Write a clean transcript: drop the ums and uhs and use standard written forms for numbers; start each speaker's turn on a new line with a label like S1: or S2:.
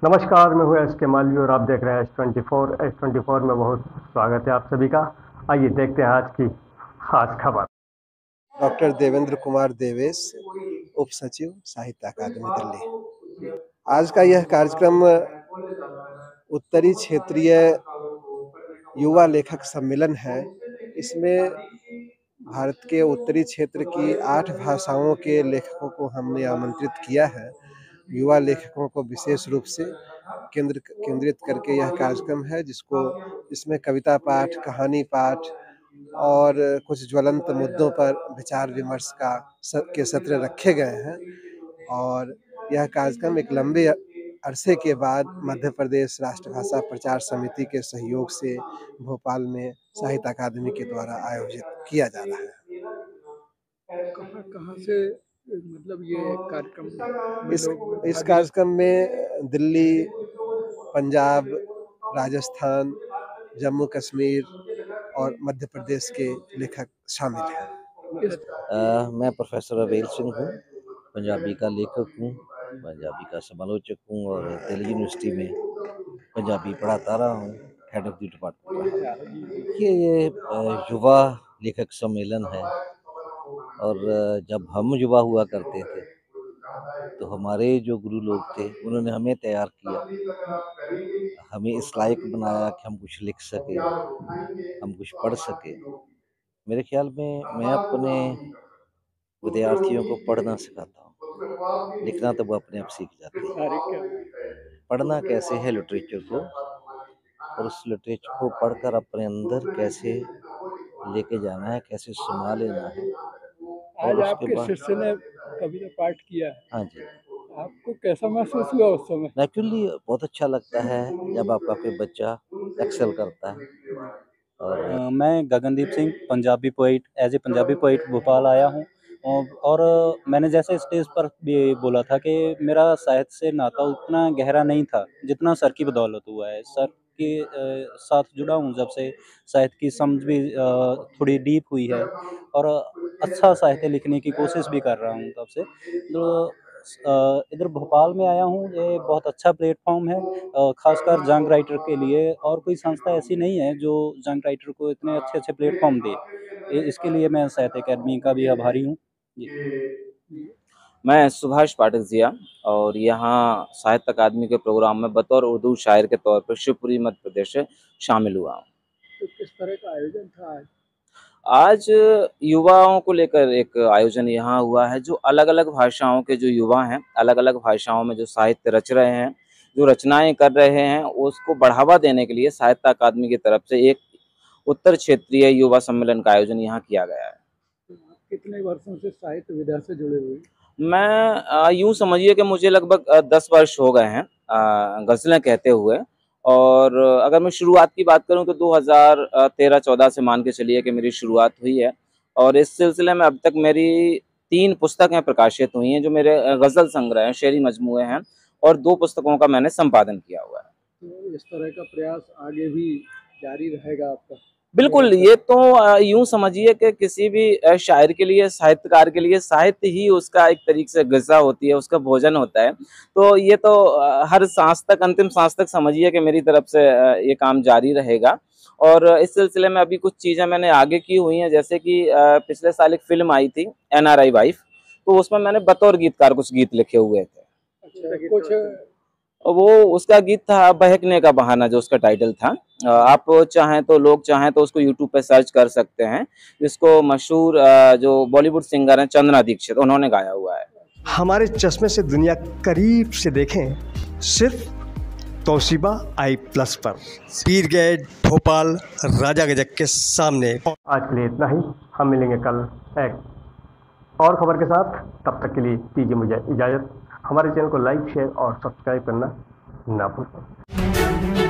S1: नमस्कार, मैं हूँ एस के मालवी और आप देख रहे हैं एस24 में बहुत स्वागत है आप सभी का। आइए देखते हैं आज की खास खबर।
S2: डॉक्टर देवेंद्र कुमार देवेश, उप सचिव साहित्य अकादमी दिल्ली। आज का यह कार्यक्रम उत्तरी क्षेत्रीय युवा लेखक सम्मेलन है। इसमें भारत के उत्तरी क्षेत्र की 8 भाषाओं के लेखकों को हमने आमंत्रित किया है। युवा लेखकों को विशेष रूप से केंद्रित करके यह कार्यक्रम है, इसमें कविता पाठ, कहानी पाठ और कुछ ज्वलंत मुद्दों पर विचार विमर्श के सत्र रखे गए हैं। और यह कार्यक्रम एक लंबे अरसे के बाद मध्य प्रदेश राष्ट्रभाषा प्रचार समिति के सहयोग से भोपाल में साहित्य अकादमी के द्वारा आयोजित किया जा रहा है।
S3: कहाँ कहाँ से मतलब ये कार्यक्रम
S2: इस कार्यक्रम में दिल्ली, पंजाब, राजस्थान, जम्मू कश्मीर और मध्य प्रदेश के लेखक शामिल हैं।
S4: मैं प्रोफेसर अवेल सिंह हूँ, पंजाबी का लेखक हूँ, पंजाबी का समालोचक हूँ और दिल्ली यूनिवर्सिटी में पंजाबी पढ़ाता रहा हूँ, हेड ऑफ द डिपार्टमेंट। ये युवा लेखक सम्मेलन है और जब हम युवा हुआ करते थे तो हमारे जो गुरु लोग थे उन्होंने हमें तैयार किया, हमें इस लायक बनाया कि हम कुछ लिख सके, हम कुछ पढ़ सके। मेरे ख्याल में मैं अपने विद्यार्थियों को पढ़ना सिखाता हूँ, लिखना तो वो अपने आप सीख जाते हैं। पढ़ना कैसे है लिटरेचर को, और उस लिटरेचर को पढ़कर अपने अंदर कैसे लेके जाना है, कैसे सुना लेना है।
S3: आज आपके शिष्य ने कविता पाठ किया है।
S4: हाँ जी।
S3: आपको कैसा महसूस हुआ उस समय?
S4: नेचुरली बहुत अच्छा लगता है जब आपका कोई बच्चा एक्सेल करता है। और
S5: मैं Gagandeep Singh, Punjabi poet, as a Punjabi poet Bhopal आया हूँ। और मैंने जैसे स्टेज पर भी बोला था कि मेरा साहित्य से नाता उतना गहरा नहीं था जितना सर की बदौलत हुआ है। सर के साथ जुड़ा हूँ जब से, साहित्य की समझ भी थोड़ी डीप हुई है और अच्छा साहित्य लिखने की कोशिश भी कर रहा हूँ तब से। तो इधर भोपाल में आया हूँ, ये बहुत अच्छा प्लेटफॉर्म है खासकर जंग राइटर के लिए, और कोई संस्था ऐसी नहीं है जो जंग राइटर को इतने अच्छे अच्छे प्लेटफॉर्म दे। इसके लिए मैं साहित्य अकेडमी का भी आभारी हूँ जी।
S6: मैं सुभाष पाठक जिया और यहाँ साहित्य अकादमी के प्रोग्राम में बतौर उर्दू शायर के तौर पर शिवपुरी मध्य प्रदेश से शामिल हुआ हूँ।
S3: तो किस तरह का आयोजन था आज?
S6: आज युवाओं को लेकर एक आयोजन यहाँ हुआ है। जो अलग अलग भाषाओं के जो युवा हैं, अलग अलग भाषाओं में जो साहित्य रच रहे हैं, जो रचनाएं कर रहे हैं, उसको बढ़ावा देने के लिए साहित्य अकादमी की तरफ से एक उत्तर क्षेत्रीय युवा सम्मेलन का आयोजन यहाँ किया गया है।
S3: तो आप कितने वर्षों से साहित्य विधा से जुड़े हुए?
S6: मैं यूँ समझिए कि मुझे लगभग 10 वर्ष हो गए हैं गज़लें कहते हुए। और अगर मैं शुरुआत की बात करूं तो 2013-14 से मान के चलिए कि मेरी शुरुआत हुई है। और इस सिलसिले में अब तक मेरी 3 पुस्तकें प्रकाशित हुई हैं जो मेरे गज़ल संग्रह हैं, शेरी मजमूए हैं, और 2 पुस्तकों का मैंने संपादन किया हुआ है।
S3: तो इस तरह का प्रयास आगे भी जारी रहेगा आपका?
S6: बिल्कुल, ये तो यूँ समझिए कि किसी भी शायर के लिए, साहित्यकार के लिए साहित्य ही उसका एक तरीके से ग़िज़ा होती है, उसका भोजन होता है। तो ये तो हर सांस तक, अंतिम सांस तक समझिए कि मेरी तरफ से ये काम जारी रहेगा। और इस सिलसिले में अभी कुछ चीज़ें मैंने आगे की हुई हैं, जैसे कि पिछले साल एक फ़िल्म आई थी NRI वाइफ, तो उसमें मैंने बतौर गीतकार कुछ गीत लिखे हुए थे।
S3: अच्छा, कुछ
S6: वो उसका गीत था बहकने का बहाना, जो उसका टाइटल था। आप चाहें तो, लोग चाहें तो उसको यूट्यूब पे सर्च कर सकते हैं। इसको मशहूर जो बॉलीवुड सिंगर हैं चंदना दीक्षित, उन्होंने गाया हुआ है।
S1: हमारे चश्मे से दुनिया करीब से देखें सिर्फ तौसीबा आई+ पर, पीर गेट, भोपाल, राजा गजक के सामने। आज के लिए इतना ही, हम मिलेंगे कल एक और खबर के साथ। तब तक के लिए दीजिए मुझे इजाज़त। हमारे चैनल को लाइक, शेयर और सब्सक्राइब करना ना भूलें।